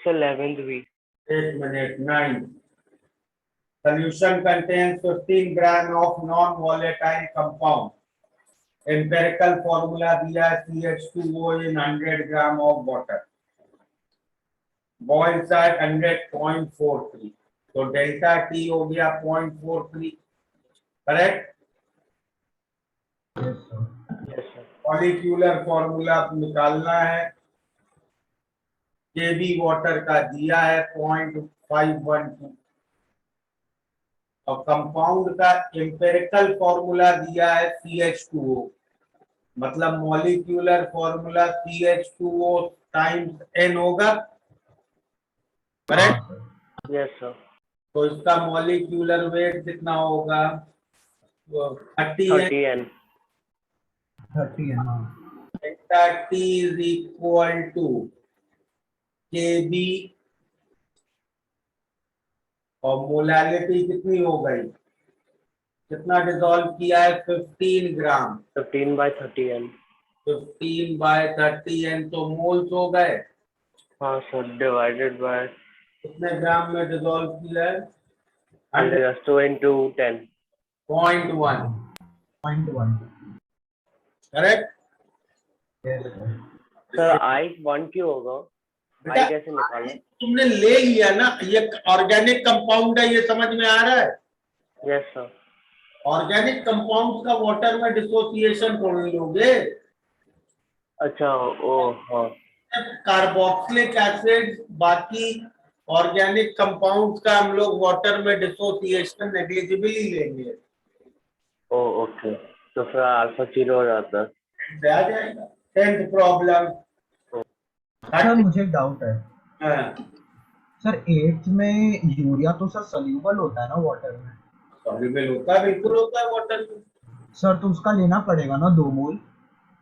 Sir 11th week. एक minute 9। Solution contains 15 gram of non-volatile compound. Empirical formula दिया है CH2O in 100 gram of water. Boils at 100.43. तो delta T हो गया 0.43, correct? Yes sir. Molecular formula निकालना है। केबी water का दिया है 0.512 और कंपाउंड का एम्पिरिकल फॉर्मूला दिया है CH2O, मतलब molecular formula CH2O times N होगा, करेक्ट? Yes sir. तो इसका मॉलिक्यूलर वेट कितना होगा? 30 30 N। Delta T is equal to KB और मोलालिटी कितनी हो गई? कितना डिसॉल्व किया है? 15 ग्राम। 15/30 N। 15/30 तो मोल्स हो गए। हाँ सर, डिवाइडेड बाय कितने ग्राम में डिसॉल्व किया है? 100 into 10। 0.1, करेक्ट? सर I 1 क्यों होगा? I कैसे निकालें? तुमने ले लिया ना, ये ऑर्गेनिक कंपाउंड है, ये समझ में आ रहा है? Yes sir. ऑर्गेनिक कंपाउंड का वाटर में डिसोसिएशन थोड़ी लोगे। अच्छा, ओ हाँ। कार्बोक्सिलिक एसिड बाकी ऑर्गेनिक कंपाउंड्स का हम लोग वाटर में डिसोसिएशन नेग्लिजिबली लेंगे। ओ ओके, तो फिर अल्फा 0 हो जाता है। आ जाएगा। 10th problem. सर मुझे एक डाउट है। हाँ, सर 8th में यूरिया तो सर सॉल्यूबल होता है ना वाटर में? सॉल्युबल होता है, बिल्कुल होता है वाटर में। सर तो उसका लेना पड़ेगा ना 2 मोल,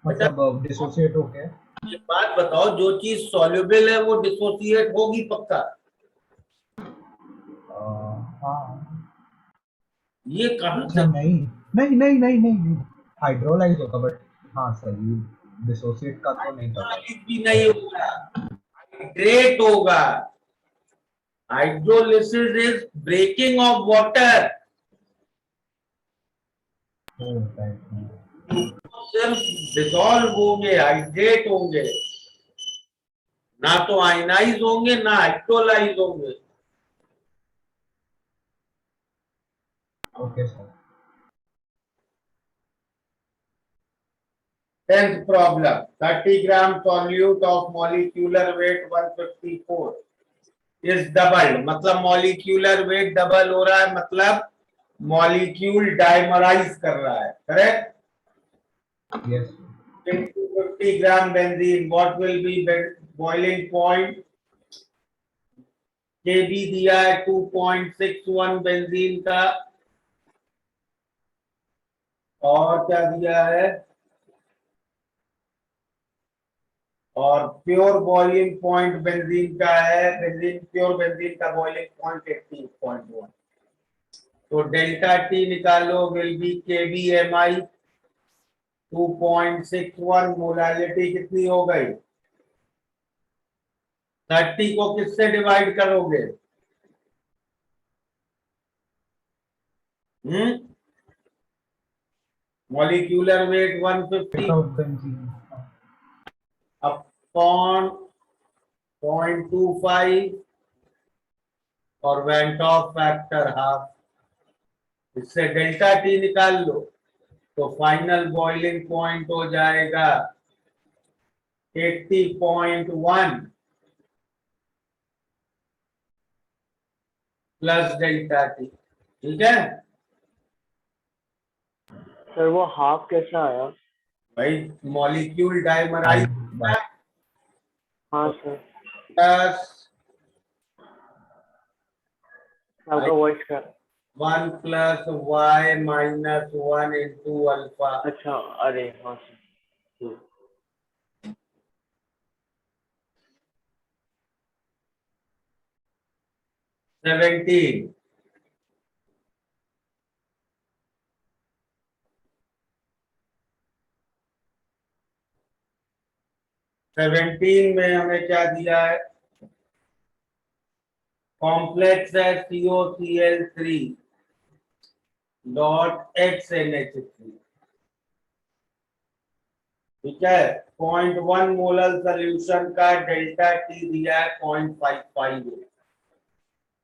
मतलब डिसोसिएट होके। ये बात बताओ, जो चीज सॉल्युबल है वो डिसोसिएट होगी पक्का? हाँ। ये कहां अच्छा से? नहीं नहीं नहीं नहीं नहीं नहीं हाइड्रोलाइज होगा, बट हाँ सही, डिसोसिएट का तो नहीं पता। भी नहीं होगा, हाइड्रेट होगा। Hydrolysis is breaking of water. सिर्फ डिसॉल्व होंगे, हाइड्रेट होंगे, ना तो आयनाइज होंगे ना हाइड्रोलाइज होंगे। Okay sir. 10th problem. 30 gram solute of molecular weight 154 is doubled, मतलब मॉलिक्यूलर वेट डबल हो रहा है, मतलब मॉलिक्यूल डाइमराइज कर रहा है, correct? Yes. Into 50 gram benzene, what will be boiling point? KB दिया है 2.61 बेंजीन का, और क्या दिया है? और प्योर बॉइलिंग पॉइंट बेंजीन का है, बेंजीन प्योर बेंजीन का बॉइलिंग पॉइंट 80.1। तो डेल्टा टी निकालो, विल बी KBMI 2.61। मोलालिटी कितनी हो गई? 30 को किससे डिवाइड करोगे? मॉलिक्यूलर वेट 150 अपॉन 0.25 और वेंट ऑफ फैक्टर हाफ। इससे डेल्टा टी निकाल लो, तो फाइनल बॉइलिंग पॉइंट हो जाएगा 80.1 प्लस डेल्टा टी। ठीक है सर वो हाफ कैसे आया? भाई, मॉलिक्यूल डाइमराइज हाँ सर, प्लस आपका वॉइस का। 1 plus Y minus 1 into alpha. अच्छा, अरे हाँ सर। 17। में हमें क्या दिया है? कॉम्प्लेक्स है COCl3 डॉट XNH3, ठीक है। 0.1 मोलर सोल्यूशन का डेल्टा टी दिया है 0.55 है,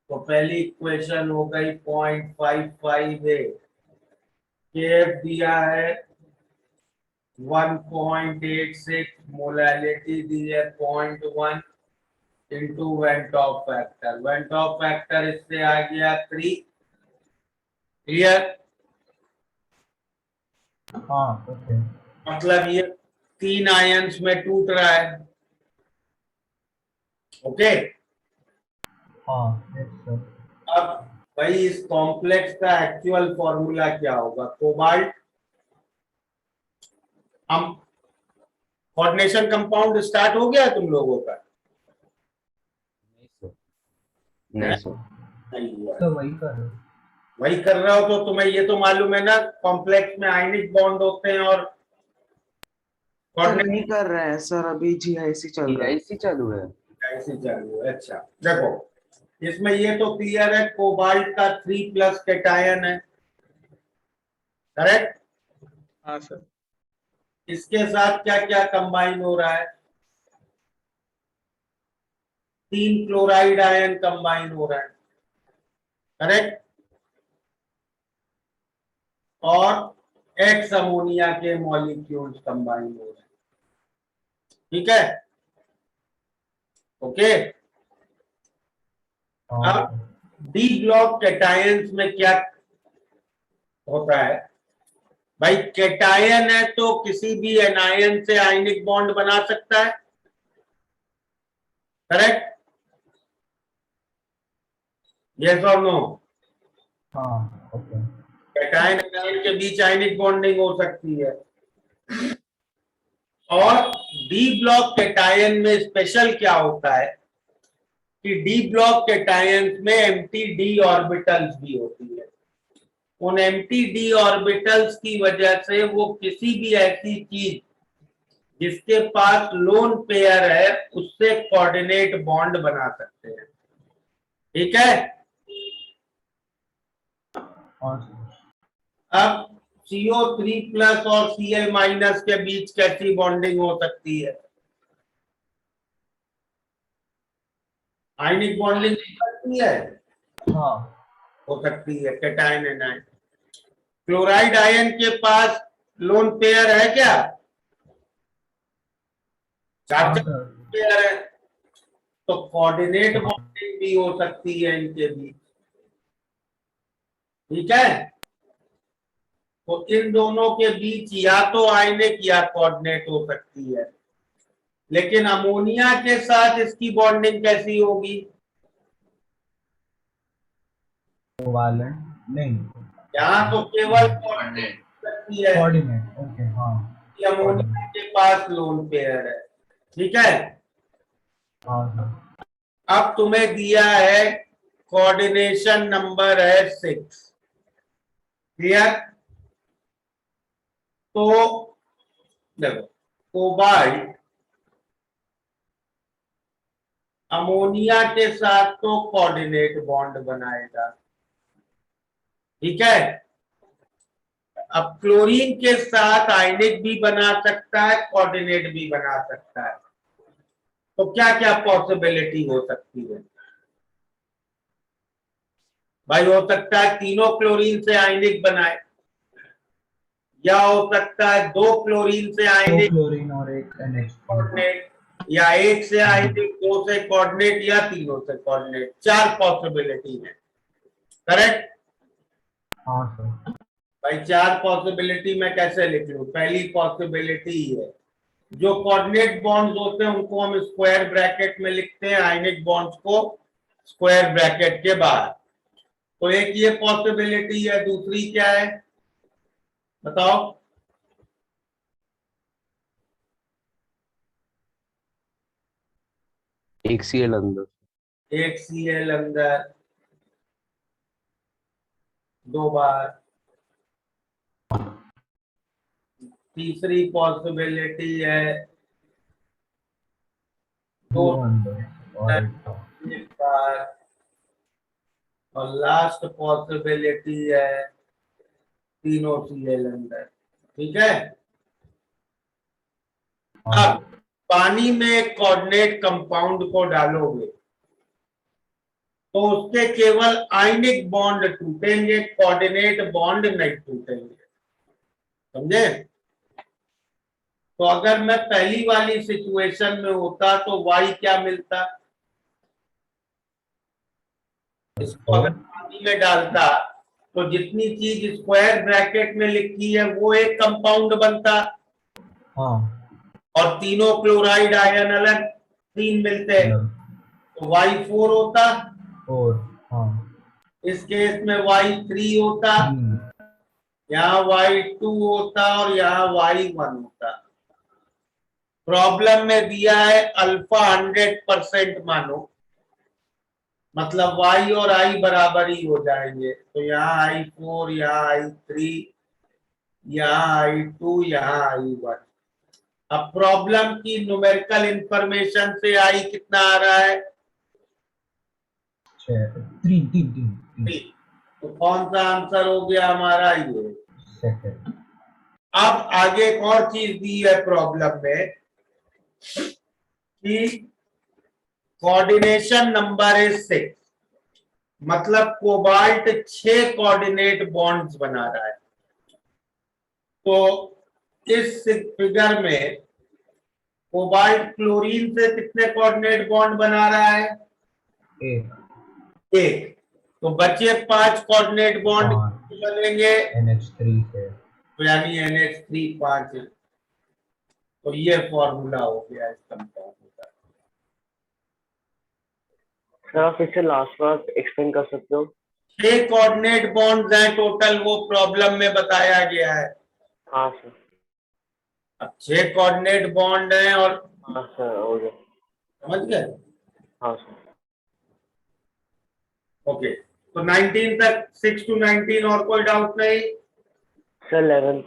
तो पहली इक्वेशन हो गई 0.55 है। केएफ दिया है 1.86, मोलैलिटी दी है 0.1 into van't Hoff factor. Van't Hoff factor इससे आ गया 3। क्लियर? हाँ ओके। मतलब ये 3 आयंस में टूट रहा है। ओके। हाँ यस सर। अब भाई इस कॉम्प्लेक्स का एक्चुअल फॉर्मूला क्या होगा? कोबाल्ट, हम कोऑर्डिनेशन कंपाउंड स्टार्ट हो गया तुम लोगों का? नहीं सर। नहीं हुआ। तो वही कर वही कर रहा हो तो तुम्हें ये तो मालूम है ना, कॉम्प्लेक्स में आयनिक बॉन्ड होते हैं और सर कोऑर्डिनेट नहीं कर रहे हैं सर, अभी GIC चल रहा है। ऐसी चालू है। ऐसे चालू है। अच्छा देखो, इसमें ये तो क्लियर है, कोबाल्ट का 3+ कैटायन है, करेक्ट? हाँ सर। इसके साथ क्या क्या कंबाइन हो रहा है? 3 क्लोराइड आयन कंबाइन हो रहा है, करेक्ट? और X अमोनिया के मॉलिक्यूल्स कंबाइन हो रहे हैं, ठीक है। ओके। हाँ अब डी ब्लॉक कैटायंस में क्या होता है? भाई कैटायन है तो किसी भी एनायन से आयनिक बॉन्ड बना सकता है, करेक्ट? यस और नो? हाँ ओके। कैटायन एनायन के बीच आयनिक बॉन्डिंग हो सकती है। और डी ब्लॉक कैटायन में स्पेशल क्या होता है कि डी ब्लॉक कैटायंस में एम्प्टी डी ऑर्बिटल्स भी होती है। उन एम्प्टी डी ऑर्बिटल्स की वजह से वो किसी भी ऐसी चीज जिसके पास लोन पेयर है उससे कोऑर्डिनेट बॉन्ड बना सकते हैं, ठीक है। हाँ सर। अब CO3+ और Cl- के बीच कैसी बॉन्डिंग हो सकती है? आयनिक बॉन्डिंग हो सकती है, हाँ हो सकती है कैटायन एनायन। क्लोराइड आयन के पास लोन पेयर है क्या? हाँ चार सर। पेयर है, तो कोऑर्डिनेट बॉन्डिंग भी हो सकती है इनके बीच, ठीक है। तो इन दोनों के बीच या तो आयनिक या कोऑर्डिनेट हो सकती है। लेकिन अमोनिया के साथ इसकी बॉन्डिंग कैसी होगी? कोवालेंट नहीं, यहाँ तो केवल कोऑर्डिनेट सकती है कोऑर्डिनेट। ओके हाँ। कि अमोनिया के पास लोन पेयर है, ठीक है। हाँ सर। अब तुम्हें दिया है कोऑर्डिनेशन नंबर है 6, क्लियर? तो देखो, कोबाल्ट अमोनिया के साथ तो कोऑर्डिनेट बॉन्ड बनाएगा, ठीक है। अब क्लोरीन के साथ आयनिक भी बना सकता है, कोऑर्डिनेट भी बना सकता है। तो क्या क्या पॉसिबिलिटी हो सकती है? भाई हो सकता है तीनों क्लोरीन से आयनिक बनाए, या हो सकता है 2 क्लोरीन से दो आयनिक क्लोरीन और एक NH3। कोऑर्डिनेट, या 1 से आयनिक, 2 से कोऑर्डिनेट, या तीनों से कोऑर्डिनेट। 4 पॉसिबिलिटी है, करेक्ट? हाँ सर। भाई 4 पॉसिबिलिटी मैं कैसे लिख लूं? पहली पॉसिबिलिटी है जो कोऑर्डिनेट बॉन्ड्स होते हैं उनको हम स्क्वायर ब्रैकेट में लिखते हैं, आयनिक बॉन्ड्स को स्क्वायर ब्रैकेट के बाहर। तो एक ये पॉसिबिलिटी है, दूसरी क्या है बताओ? एक Cl अंदर। एक Cl अंदर 2 बार। तीसरी पॉसिबिलिटी है 2 दो अंदर और एक बाहर। एक बार। और लास्ट पॉसिबिलिटी है तीनों Cl अंदर। ठीक है। हाँ अब पानी में एक कोऑर्डिनेट कंपाउंड को डालोगे तो उसके केवल आयनिक बॉन्ड टूटेंगे, कोऑर्डिनेट बॉन्ड नहीं टूटेंगे। समझे? तो अगर मैं पहली वाली सिचुएशन में होता तो y क्या मिलता? इसको अगर पानी में डालता तो जितनी चीज स्क्वायर ब्रैकेट में लिखी है वो एक कंपाउंड बनता हाँ और तीनों क्लोराइड आयन अलग 3 मिलते तो y4 होता। और हाँ इस केस में y3 होता, 3 यहाँ y2 होता और यहाँ y1 होता। प्रॉब्लम में दिया है अल्फा 100% मानो, मतलब y और i बराबर ही हो जाएंगे। तो यहाँ i4, यहाँ i3, यहाँ i2, यहाँ i1। अब प्रॉब्लम की न्यूमेरिकल इंफॉर्मेशन से i कितना आ रहा है? 3 तो कौन सा आंसर हो गया हमारा? ये। सेकंड। अब आगे एक और चीज दी है प्रॉब्लम में कि कोऑर्डिनेशन नंबर इज 6, मतलब कोबाल्ट 6 कोऑर्डिनेट बॉन्ड्स बना रहा है। तो इस फिगर में कोबाल्ट क्लोरीन से कितने कोऑर्डिनेट बॉन्ड बना रहा है? एक। तो बचे 5 कोऑर्डिनेट बॉन्ड बनेंगे NH3 से, तो यानी NH3 5 है। तो ये फॉर्मूला हो गया इस कंपाउंड का। सर आप फिर से लास्ट बार एक्सप्लेन कर सकते हो? 6 कोऑर्डिनेट बॉन्ड्स हैं टोटल, वो प्रॉब्लम में बताया गया है। हाँ सर। अब 6 कोऑर्डिनेट बॉन्ड हैं और हाँ सर हो गया। समझ गए? हाँ सर। ओके, तो 19 तक, 6 to 19 और कोई डाउट नहीं? Sir 11।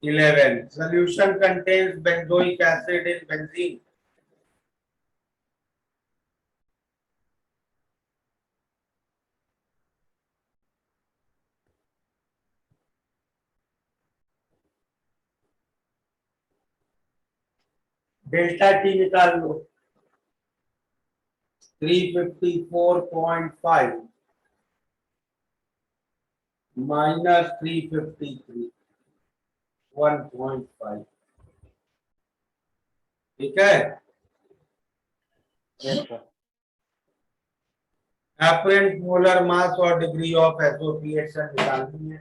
11 solution contains benzoic acid in benzene. Delta T निकाल लो। 354.5 माइनस 353, 1.5। ठीक है। Yes sir. Apparent molar mass और डिग्री ऑफ एसोसिएशन निकालनी है।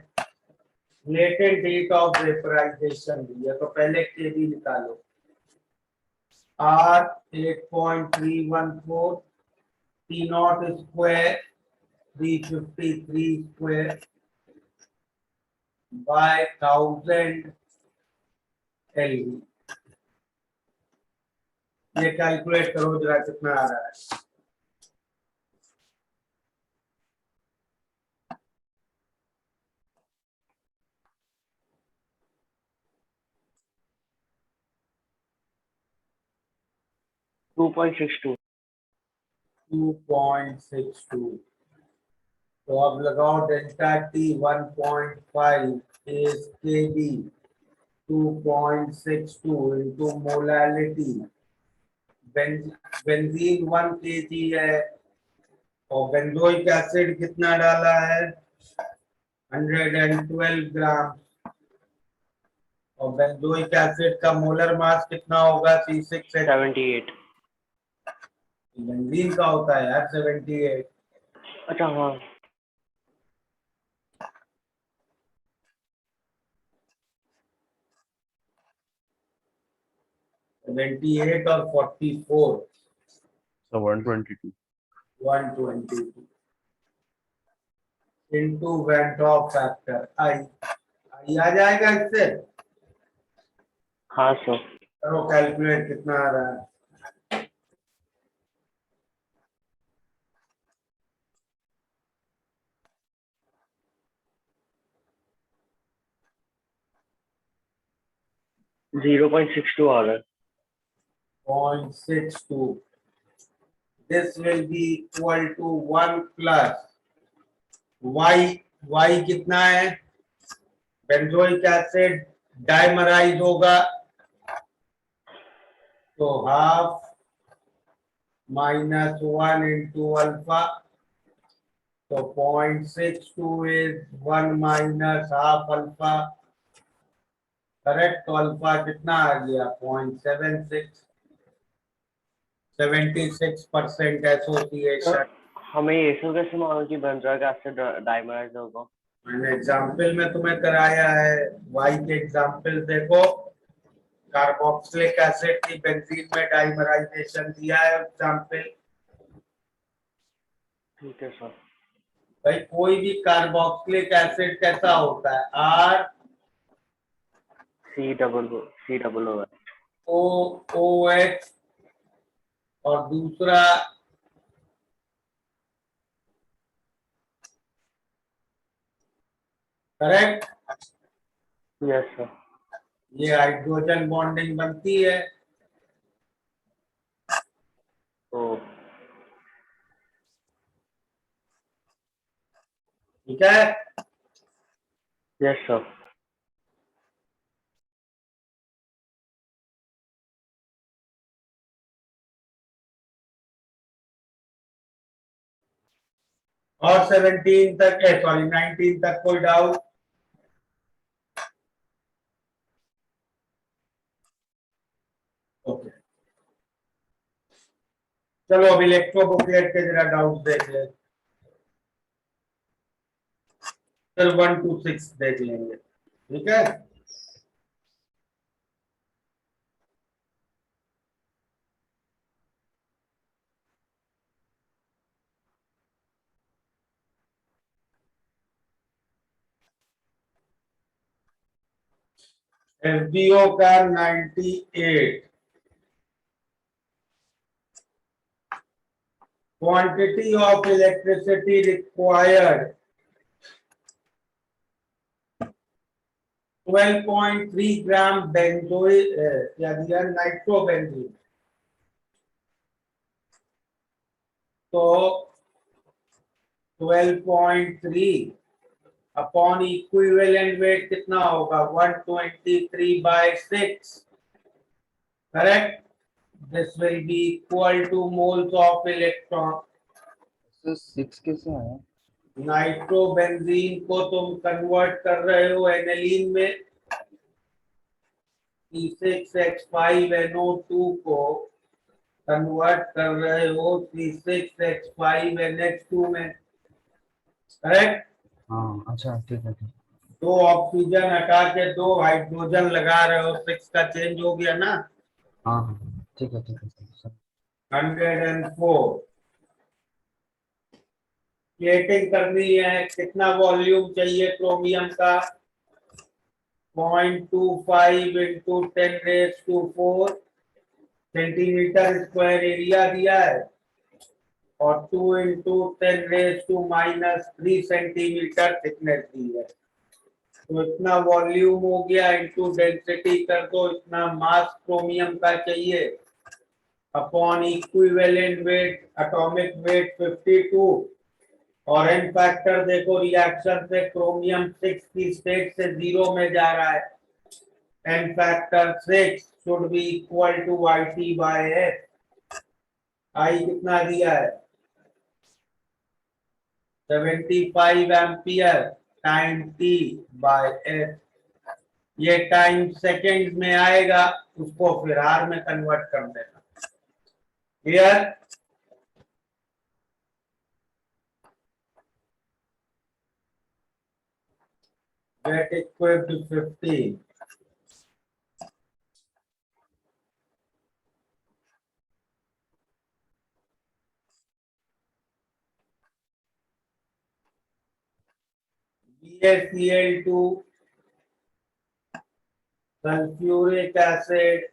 लेटेंट हीट ऑफ वेपराइजेशन दी है तो पहले केबी निकालो। R 8.314, T not square 353 square by 1000 LV। ये कैलकुलेट करो जरा कितना आ रहा है। टू 2.62। 2.62। तो अब लगाओ delta T 1.5 is kb 2.62 into molality. Benzene 1 kg है और बेंजोइक एसिड कितना डाला है? 112 ग्राम। और बेंजोइक एसिड का मोलर मास कितना होगा? C6H। 78। बेंजीन का होता है यार 78। अच्छा हाँ। 78 और 44 So 122. 122 into Van Hoff factor I आ जाएगा इससे। हाँ सर। करो कैलकुलेट कितना आ रहा है। $0.62 आ रहा है। 0.62 this will be equal to 1 plus y कितना है, बेंजोइक एसिड डाइमराइज होगा तो हाफ -1 into अल्फा, तो 0.62 is 1 minus half alpha, correct. तो अल्फा कितना आ गया 0.76, 76% एसोसिएशन। हमें ये सब कैसे मालूम कि बेंजोइक एसिड डाइमराइज होगा? मैंने एग्जाम्पल में तुम्हें कराया है, वाई के एग्जाम्पल देखो, कार्बोक्सिलिक एसिड की बेंजीन में डाइमराइजेशन दिया है एग्जाम्पल। ठीक है सर। भाई कोई भी कार्बोक्सिलिक एसिड कैसा होता है, R C double O O H, और दूसरा करेक्ट, यस सर। ये हाइड्रोजन बॉन्डिंग बनती है। ओ ठीक है, यस सर। और 17 तक है, सॉरी 19 तक कोई डाउट? ओके, चलो अब इलेक्ट्रो बुकलेट के जरा डाउट देख ले, फिर 1 to 6 देख लेंगे, ठीक है। एसडीओ का 98, quantity of electricity required 12.3 gram benzoic, क्या दिया, नाइट्रोबेंजीन। तो 12.3 अपॉन इक्विवेलेंट वेट कितना होगा 123/6, correct. This will be equal two moles of electron. तो 6 कैसे आया? नाइट्रोबेंजीन को तुम कन्वर्ट कर रहे हो एनिलीन में, C6H5NO2 को कन्वर्ट कर रहे हो C6H5NH2 में, करेक्ट। हाँ अच्छा ठीक है ठीक। दो ऑक्सीजन हटा के 2 हाइड्रोजन लगा रहे हो, 6 का चेंज हो गया ना। हाँ हाँ ठीक है ठीक है सर। 104 प्लेटिंग करनी है, कितना वॉल्यूम चाहिए क्रोमियम का, 0.25 into 10⁻⁴ सेंटीमीटर स्क्वायर एरिया दिया है, और 2 into 10⁻³ सेंटीमीटर थिकनेस दी है। तो इतना वॉल्यूम हो गया, इंटू डेंसिटी कर दो, इतना मास क्रोमियम का चाहिए, upon equivalent weight, atomic weight 52, और एन फैक्टर देखो, रिएक्शन से क्रोमियम 6 की स्टेट से 0 में जा रहा है, N factor 6 should be equal to YT/S। I कितना दिया है 75 एम्पियर टाइम T/S। ये टाइम सेकेंड में आएगा, उसको फिर आर में कन्वर्ट कर देना, clear. Get equal to 15। BaCl2 sulphuric acid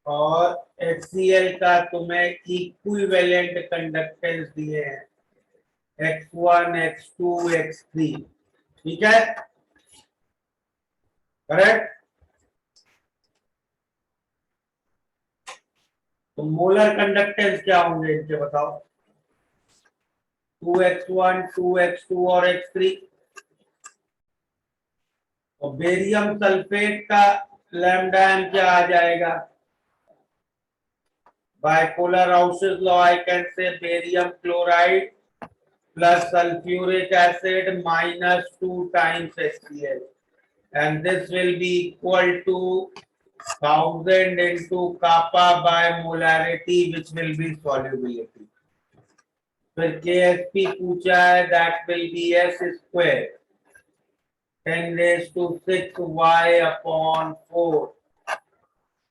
और HCl का तुम्हें इक्विवेलेंट कंडक्टेंस दिए हैं, X1 X2 X3, ठीक है, करेक्ट। तो मोलर कंडक्टेंस क्या होंगे इनके बताओ? 2x1, 2x2 और x3। और बेरियम सल्फेट का लैम्डा एम क्या आ जाएगा? Bipolar Raoult's law, I can say barium chloride plus sulfuric acid minus 2 times HCl, and this will be equal to 1000 into kappa by molarity, which will be solubility. फिर KSP पूछा है, that will be S square 10 raised to 6 y upon 4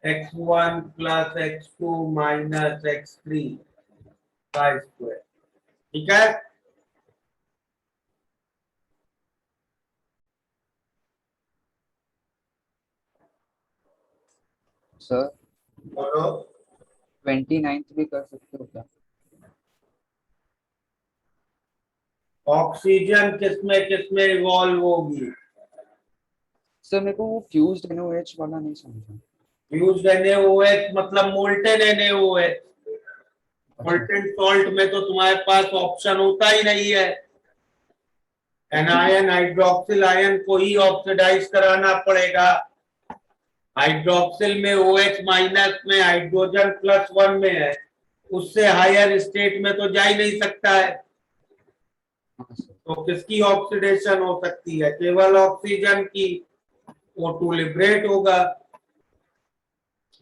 x1 plus x2 minus x3 का square. ठीक है, sir बोलो। 29th भी कर सकते हो क्या? ऑक्सीजन किसमें इवॉल्व होगी? सर मेरे को वो फ्यूज्ड NaOH वाला नहीं समझा। यूज NaOH मतलब मोल्टेन NaOH। अच्छा मोल्टेन सॉल्ट में तो तुम्हारे पास ऑप्शन होता ही नहीं है, एनायन हाइड्रोक्सिल आयन को ही ऑक्सीडाइज कराना पड़ेगा। हाइड्रोक्सिल में OH माइनस में हाइड्रोजन +1 में है, उससे हायर स्टेट में तो जा ही नहीं सकता है। हाँ सर। तो किसकी ऑक्सीडेशन हो सकती है? केवल ऑक्सीजन की। O2 लिबरेट होगा।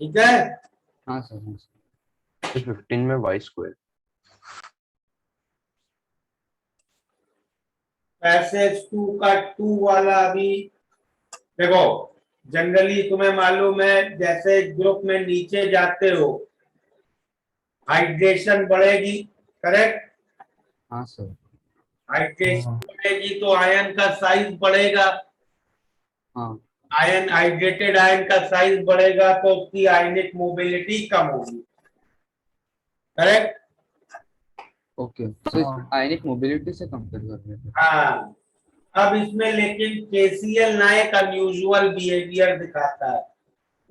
ठीक है, हाँ सर हाँ सर। 15 में y स्क्वायर। पैसेज 2 का 2 वाला अभी देखो। जनरली तुम्हें मालूम है, जैसे ग्रुप में नीचे जाते हो हाइड्रेशन बढ़ेगी, करेक्ट? हाँ सर। हाइड्रेशन बढ़ेगी तो आयन का साइज बढ़ेगा। हाँ आयन हाइड्रेटेड आयन का साइज बढ़ेगा तो उसकी आयनिक मोबिलिटी कम होगी, करेक्ट? ओके, सो आयनिक मोबिलिटी से कंपेयर कर रहे थे। हाँ, अब इसमें लेकिन KCl ना एक अनयूजुअल बिहेवियर दिखाता है,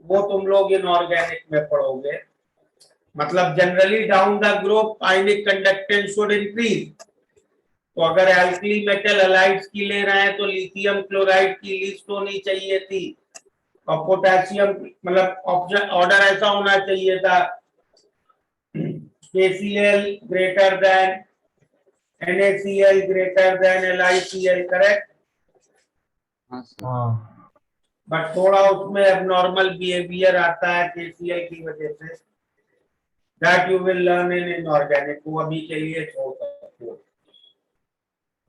वो तुम लोग इनऑर्गेनिक में पढ़ोगे। मतलब generally down the group ionic conductance should increase. तो अगर एल्कली मेटल हैलाइड्स की ले रहे हैं तो लिथियम क्लोराइड की लिस्ट होनी चाहिए थी, और पोटेशियम मतलब ऑप्शन ऑर्डर ऐसा होना चाहिए था, KCl greater than NaCl greater than LiCl, correct? हाँ सर। हाँ बट थोड़ा उसमें एबनॉर्मल बिहेवियर आता है KCl की वजह से, that you will learn in inorganic. वो अभी के लिए छोड़ सकते हो।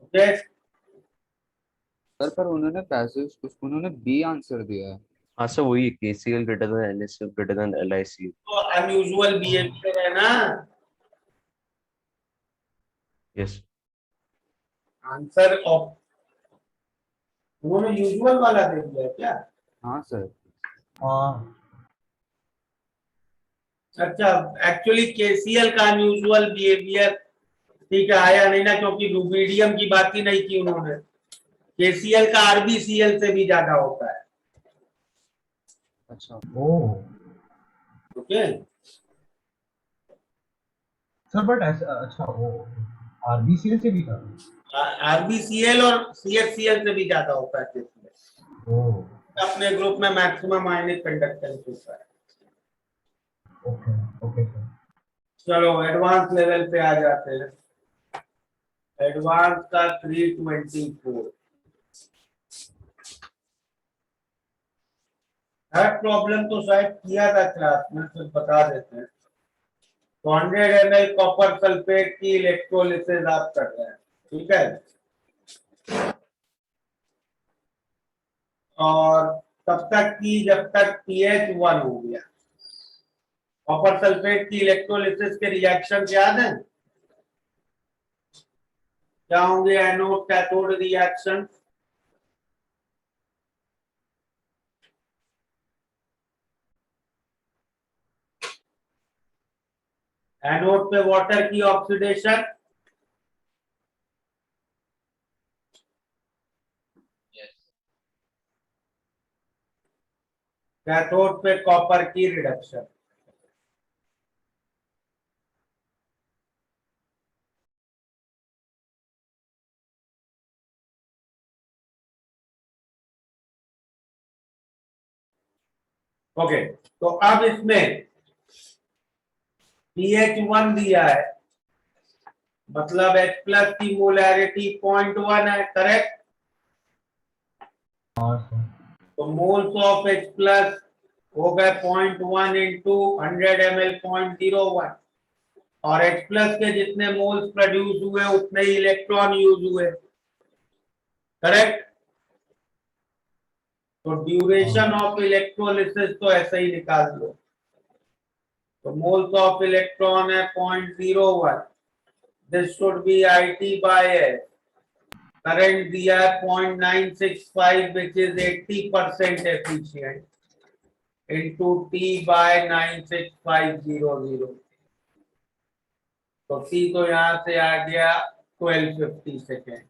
ओके, सर पर उन्होंने पैसेज उन्होंने बी आंसर दिया है। हाँ सर वही KCl greater than NaCl greater than LiCl। तो अनयूजुअल बिहेवियर है ना। यस। आंसर उन्होंने यूजुअल वाला दे दिया है क्या? हाँ सर। हाँ अच्छा, एक्चुअली KCl का अनयूजुअल बिहेवियर ठीक है आया नहीं ना, क्योंकि रुबिडियम की बात ही नहीं की उन्होंने। KCl का RbCl से भी ज्यादा होता है। अच्छा ओ ओके, सर बट ऐसा अच्छा ओ आरबीसीएल से भी था। RbCl और CHCl से भी ज्यादा होता है KCl। ओ अपने ग्रुप में मैक्सिमम आयनिक कंडक्टेंस होता है। Okay okay sir. चलो एडवांस लेवल पे आ जाते हैं। एडवांस का 324 हर प्रॉब्लम तो शायद किया था क्लास में, सिर्फ बता देते हैं। 100 ml कॉपर सल्फेट की इलेक्ट्रोलिसिस आप कर रहे हैं, ठीक है? और तब तक की जब तक pH 1 हो गया। कॉपर सल्फेट की इलेक्ट्रोलिसिस के रिएक्शन याद है? क्या होंगे एनोड कैथोड रिएक्शन? एनोड पे वाटर की ऑक्सीडेशन, कैथोड पे कॉपर की रिडक्शन। ओके, तो अब इसमें pH 1 दिया है, मतलब H प्लस की मोलैरिटी 0.1 है, करेक्ट? हाँ सर। तो मोल्स ऑफ H प्लस हो गए 0.1 इंटू 100 ml 0.01, और H प्लस के जितने मोल्स प्रोड्यूस हुए उतने ही इलेक्ट्रॉन यूज हुए, करेक्ट? तो ड्यूरेशन ऑफ इलेक्ट्रोलिसिस तो ऐसे ही निकाल लो। तो मोल्स ऑफ इलेक्ट्रॉन है 0.01, this should be IT by S। Current दिया है 0.965 which is 80% efficient into T by 96500। तो T तो यहां से आ गया 1250 सेकेंड।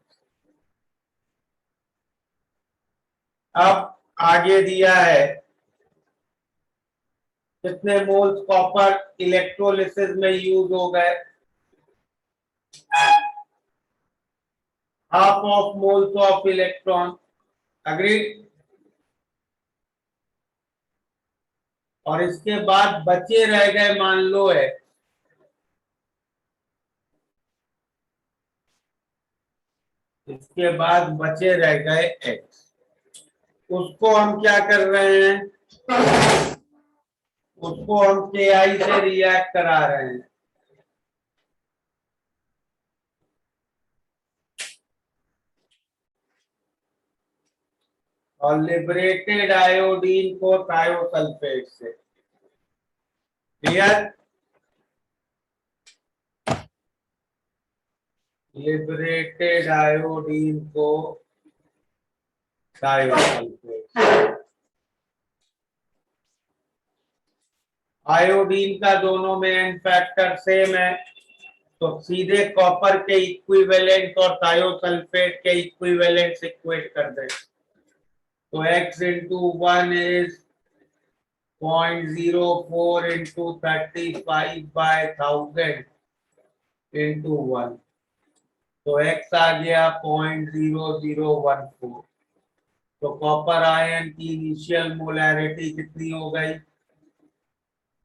अब आगे दिया है कितने मोल्स कॉपर इलेक्ट्रोलिसिस में यूज हो गए, half of moles of electron, agree? और इसके बाद बचे रह गए, मान लो है, इसके बाद बचे रह गए X, उसको हम क्या कर रहे हैं, उसको हम KI से रिएक्ट करा रहे हैं। और लिबरेटेड आयोडीन को थायोसल्फेट से, क्लियर? लिबरेटेड आयोडीन को थायोसल्फेट। आयोडीन का दोनों में एन फैक्टर सेम है, तो सीधे कॉपर के इक्विवेलेंट और थायोसल्फेट के इक्विवेलेंट इक्वेट कर दे। तो X into 1 is 0.04 into 35 by 1000 into 1, तो X आ गया 0.0014। तो कॉपर आयन की इनिशियल मोलैरिटी कितनी हो गई,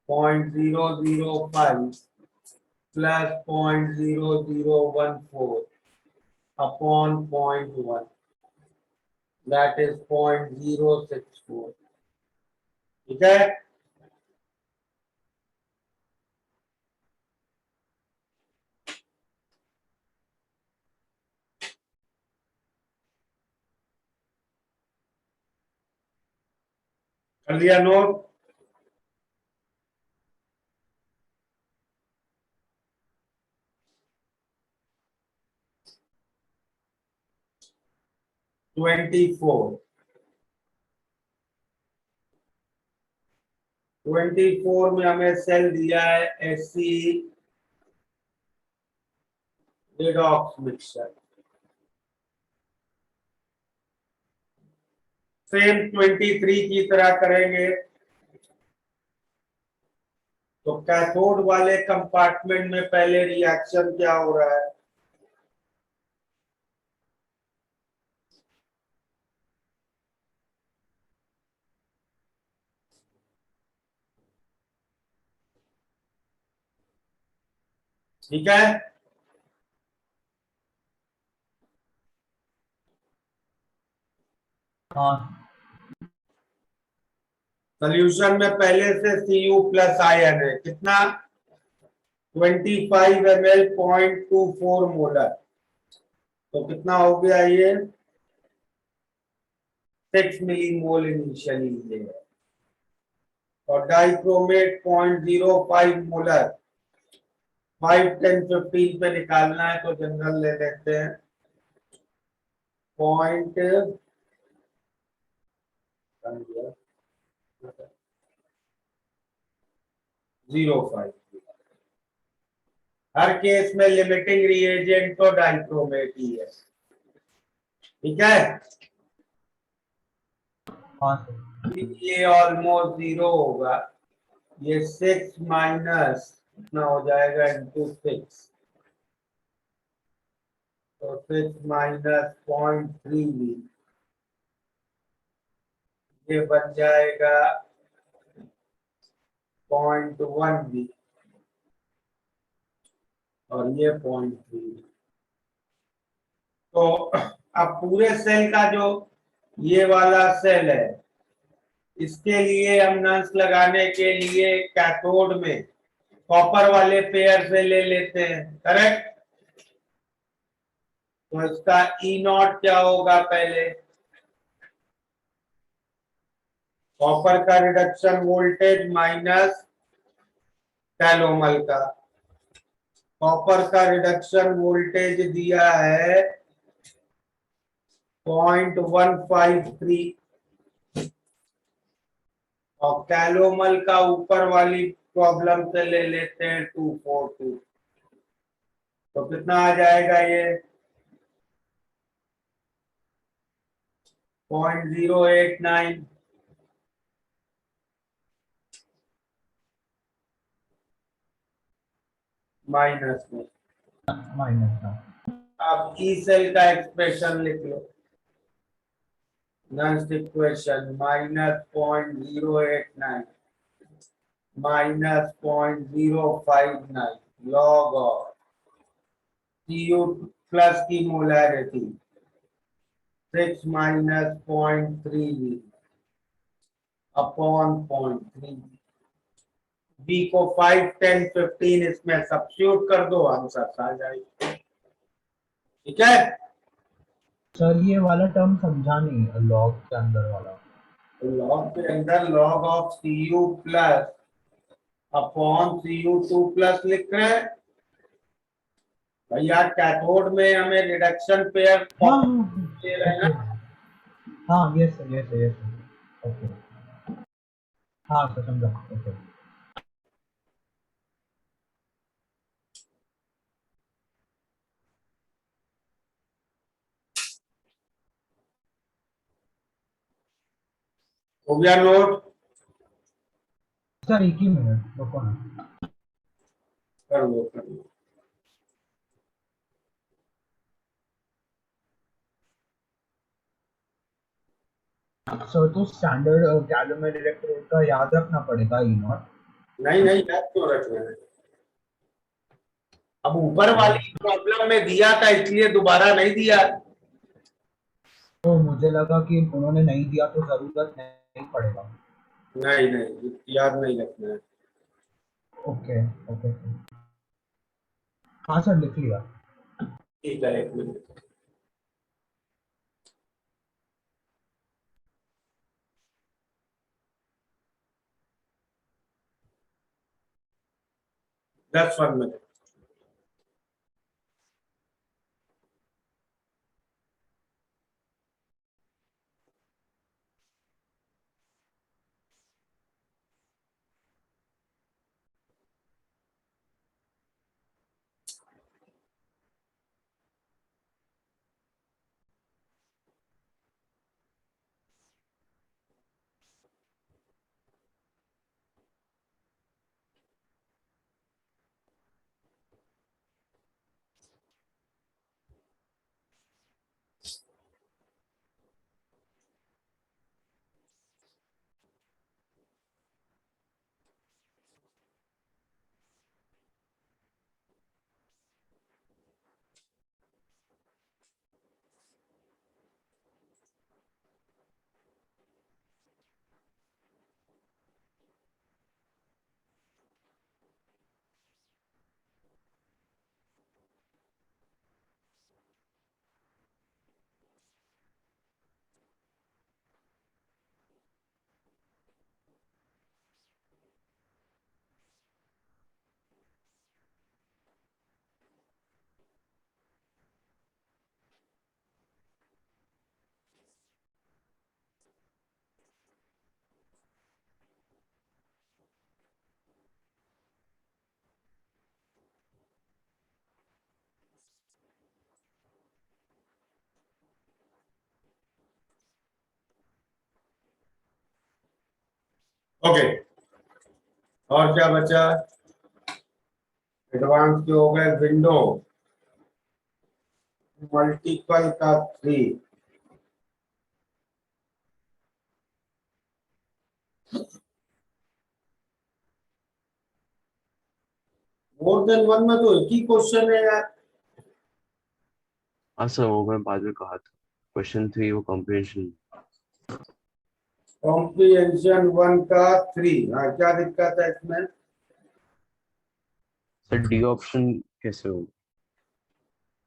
0.005 प्लस 0.0014 अपॉन 0.1, दैट इज 0.064। ठीक है? कर लिया नोट? ट्वेंटी फोर में हमें सेल दिया है SC रिडॉक्स मिक्सचर, सेम 23 की तरह करेंगे। तो कैथोड वाले कंपार्टमेंट में पहले रिएक्शन क्या हो रहा है, ठीक है? हाँ सोल्यूशन में पहले से Cu प्लस आयन है, कितना, 25 ml 0.24 मोलर, तो कितना हो गया ये, 6 मिलीमोल इनिशियली है। और डाइक्रोमेट 0.05 मोलर, 5, 10, 15 पे निकालना है तो जनरल ले लेते हैं, 0.05। हर केस में लिमिटिंग रिएजेंट तो डाइक्रोमेट ही है, ठीक है? हाँ सर। ये ऑलमोस्ट 0 होगा, ये 6 माइनस कितना हो जाएगा इंटू 6, तो 6 माइनस 0.3, ये बन जाएगा 0.1 भी और ये 0.3। तो अब पूरे सेल का जो ये वाला सेल है, इसके लिए हम नंस लगाने के लिए कैथोड में कॉपर वाले पेयर से ले लेते हैं, करेक्ट। तो इसका ई नॉट क्या होगा, पहले कॉपर का रिडक्शन वोल्टेज माइनस कैलोमल का। कॉपर का रिडक्शन वोल्टेज दिया है 0.153 और कैलोमल का ऊपर वाली प्रॉब्लम से ले लेते हैं 242। तो कितना आ जाएगा ये 0.089 माइनस में। माइनस का। अब ई सेल का एक्सप्रेशन लिख लो, next equation -0.089 -0.059 log of Cu plus की मोलैरिटी 6 माइनस 0.3 अपॉन 0.3। बी को 5, 10, 15 इसमें सब्स्टिट्यूट कर दो, आंसर आ जाएगा। ठीक है, सर ये वाला टर्म समझा नहीं, लॉग के अंदर वाला। लॉग के अंदर log of Cu plus upon Cu2 plus लिख रहे हैं भैया। कैथोड में हमें रिडक्शन पेयर हाँ दे रहे हैं ना। हाँ, yes sir, yes sir, yes sir, okay. हाँ सर, समझा, ओके। हो गया नोट, सर एक ही मिनट रुको ना। कर लो कर लो। सर तो स्टैंडर्ड कैलोमेट इलेक्ट्रोड का याद रखना पड़ेगा, ई नॉट। नहीं नहीं, याद क्यों रख रहे हैं? अब ऊपर वाली प्रॉब्लम में दिया था इसलिए दोबारा नहीं दिया। तो मुझे लगा कि उन्होंने नहीं दिया तो जरूरत नहीं पड़ेगा। नहीं नहीं, याद नहीं रखना है। Okay okay. हाँ सर, लिख लिया। ठीक है, एक मिनट। Just 1 minute. ओके, और क्या बचा? एडवांस के हो गए, विंडो मल्टीपल का 3, मोर देन वन में तो एक ही क्वेश्चन है यार। हाँ सर, वो मैं बाद में कहा था। क्वेश्चन 3 वो कॉम्प्रिहेंशन। कॉम्प्रिहेंशन 1 का 3। हाँ, क्या दिक्कत है इसमें? सर डी ऑप्शन कैसे हो?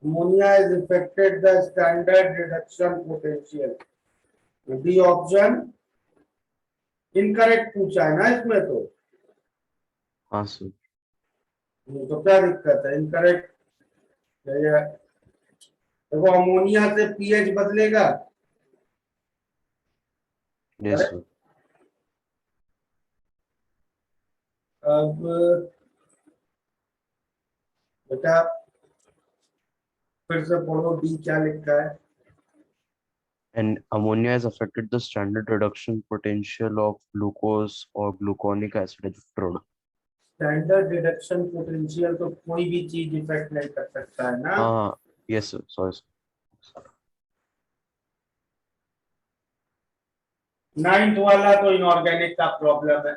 Ammonia has affected the standard reduction potential. D option incorrect पूछा है ना इसमें तो। हाँ सर। तो क्या दिक्कत है? इनकरेक्ट। देखो अमोनिया से पीएच बदलेगा। Yes sir. अब बेटा फिर से पढ़ो, डी क्या लिखा है? And ammonia has affected the standard reduction potential of glucose or gluconic acid as a product. Standard reduction potential तो कोई भी चीज इफेक्ट नहीं कर सकता है ना। हाँ, yes sir, sorry sir. Ninth वाला तो इनऑर्गेनिक का प्रॉब्लम है।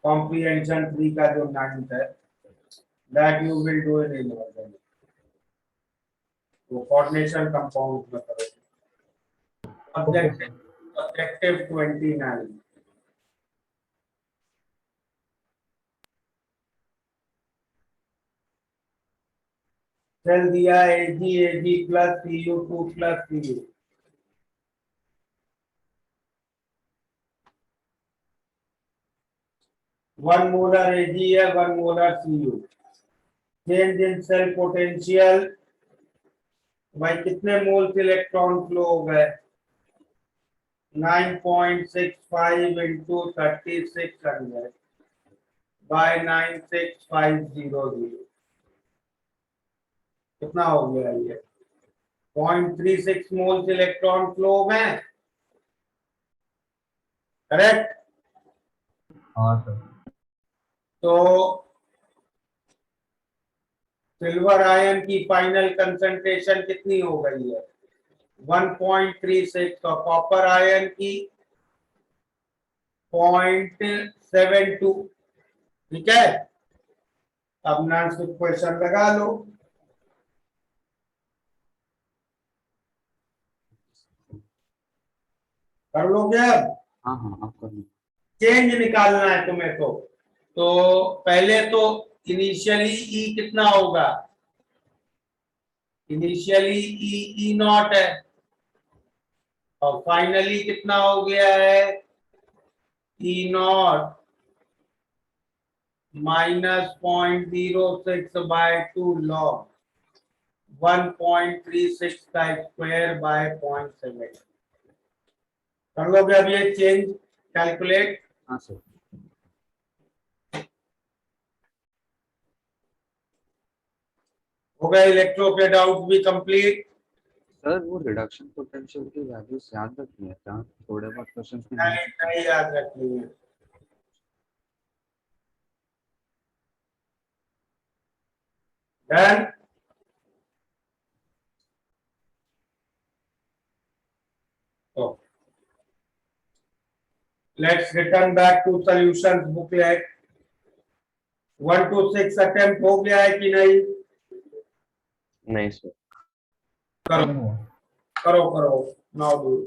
कॉम्प्रिहेंशन 3 का जो नाइन्थ है, that you will do in inorganic. वो कोऑर्डिनेशन कंपाउंड में करो। Okay. ऑब्जेक्टिव 29। चल दिया Ag plus Cu2 plus Cu। 1 molar Ag है, 1 molar Cu। Change in cell potential, भाई कितने मोल्स इलेक्ट्रॉन फ्लो हो गए? 9.65 into 3600 by 96500। कितना हो गया ये? 0.36 मोल्स इलेक्ट्रॉन फ्लो में। करेक्ट। हाँ सर। तो सिल्वर आयन की फाइनल कंसंट्रेशन कितनी हो गई है? 1.36। और कॉपर आयन की 0.72। ठीक है, अब नाम क्वेश्चन लगा लो। कर लोगे अब? हाँ हाँ आप कर लो। चेंज निकालना है तुम्हें तो पहले तो इनिशियली ई कितना होगा? इनिशियली ई नॉट है, और फाइनली कितना हो गया है? ई नॉट माइनस 0.06/2 लॉग 1.36 का स्क्वायर बाय 0.7। कर लोगे अब ये चेंज कैलकुलेट? हाँ सर। हो गए इलेक्ट्रो के डाउट भी कंप्लीट। सर वो रिडक्शन पोटेंशियल की वैल्यूज याद रखनी है क्या? थोड़े बहुत क्वेश्चंस में नहीं नहीं याद रखनी है। डन। तो let's return back to solutions booklet। 1 to 6 attempt हो गया है कि नहीं? नहीं सर। करो नहीं हुआ। करो करो, नाउ डू।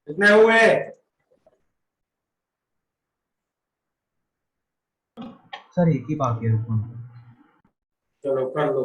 कितने हुए? सर एक ही बाकी है रुको। चलो कर लो।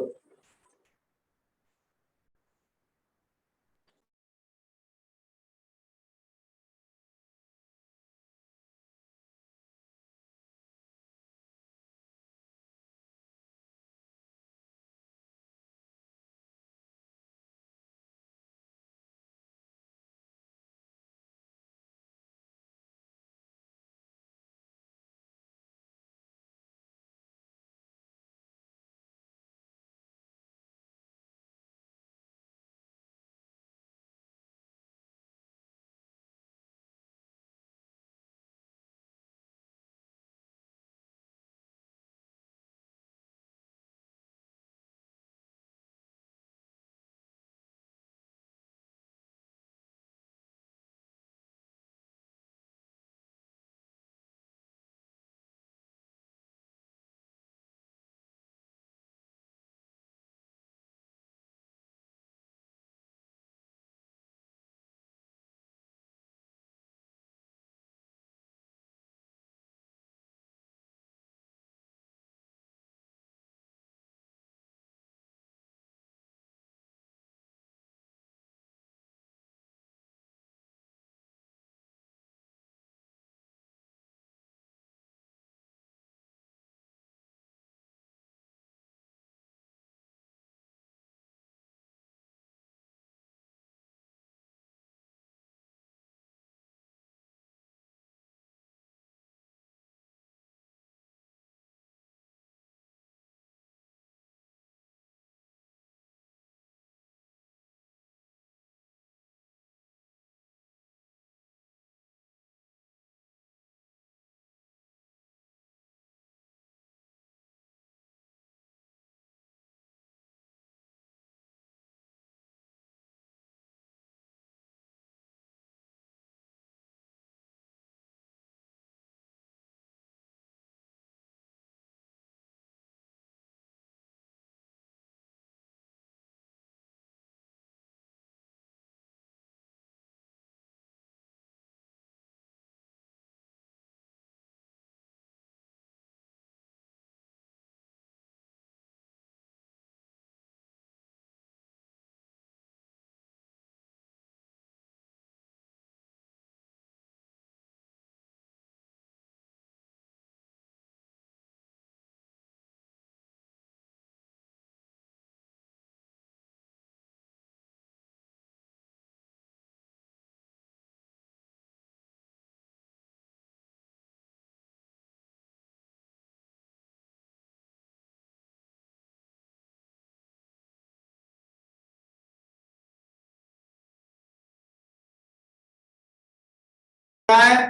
है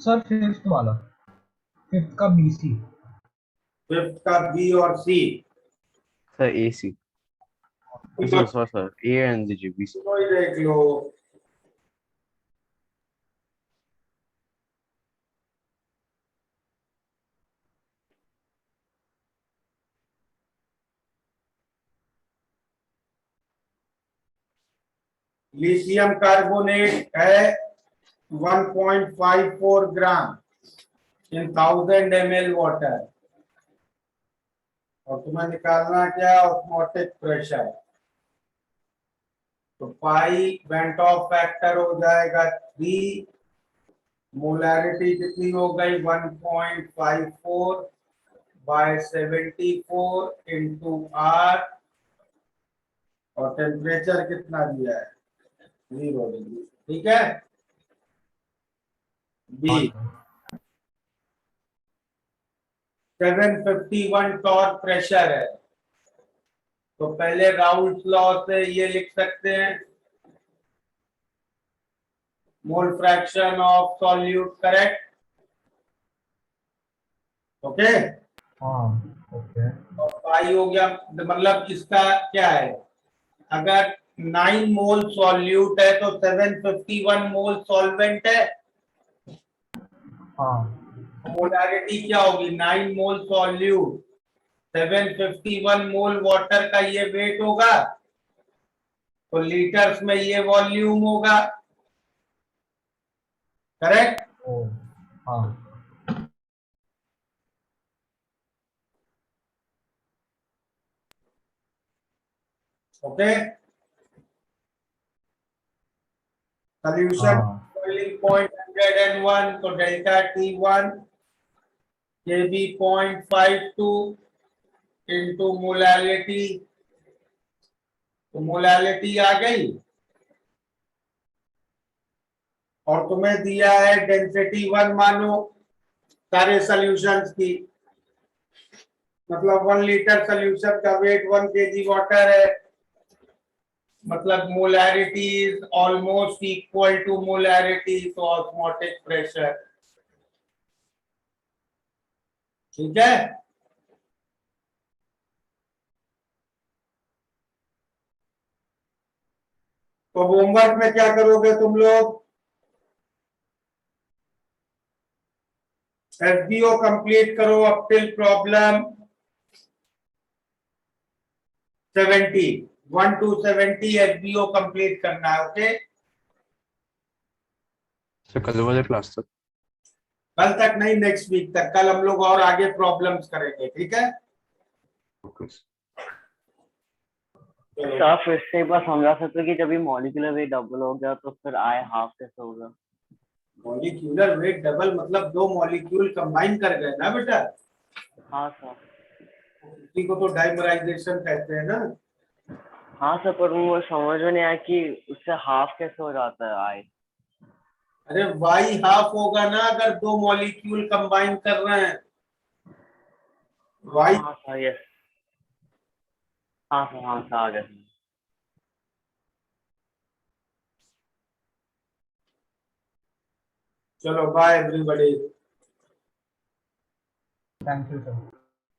सर फिफ्थ वाला, फिफ्थ का BC। फिफ्थ का बी और सी। Sir, AC. Sir, A and the GBC. कोई देख लो। लिथियम कार्बोनेट है 1.54 ग्राम इन 1000 ml वाटर, और तुम्हें निकालना क्या, ऑस्मोटिक प्रेशर। तो पाई वेंट ऑफ फैक्टर हो जाएगा 3, मोलैरिटी कितनी हो गई 1.54 बाय 74 इंटू आर, और टेम्परेचर कितना दिया है 0 डिग्री। ठीक है। बी 751 टॉर्क प्रेशर है, तो पहले राउल्ट लॉ से ये लिख सकते हैं, mole fraction of solute, correct. Okay. हाँ ओके। और पाई हो गया, मतलब इसका क्या है, अगर 9 मोल सॉल्यूट है तो 751 मोल सॉल्वेंट है। हाँ मोलारिटी क्या होगी, 9 मोल सॉल्यूट 751 मोल वाटर का ये वेट होगा, तो लीटर्स में ये वॉल्यूम होगा। करेक्ट? ओ हाँ ओके, सोल्यूशन हाँ boiling point 101, तो delta T1 Kb 0.52 into molality, तो मोलालिटी आ गई और तुम्हें दिया है डेंसिटी 1 मानो सारे सॉल्यूशंस की, मतलब 1 लीटर सॉल्यूशन का वेट 1 kg वाटर है, मतलब molarity is almost equal to molarity तो ऑस्मोटिक प्रेशर। ठीक है, तो होमवर्क में क्या करोगे तुम लोग? एसबीओ कंप्लीट करो up till problem 70, 1 to 70 SBO complete करना है। ओके, So कल वाले क्लास तक। कल तक नहीं, नेक्स्ट वीक तक। कल हम लोग और आगे प्रॉब्लम्स करेंगे, ठीक है? Okay. चलो। आप फिर से एक बार समझा सकते हो कि जब ये मॉलिक्यूलर वेट डबल हो गया तो फिर आई हाफ कैसे होगा? मॉलिक्यूलर वेट डबल मतलब दो मॉलिक्यूल कंबाइन कर गए ना बेटा, हाँ सर। इसी को तो डाइमराइजेशन कहते हैं ना। हाँ सर, पर वो समझ में नहीं आया कि उससे हाफ कैसे हो जाता है आई। अरे वाई हाफ होगा ना अगर दो मॉलिक्यूल कंबाइन कर रहे हैं, वाई। हाँ सर, यस। हाँ सर, हाँ सर, आ गया सर। चलो bye everybody. Thank you sir.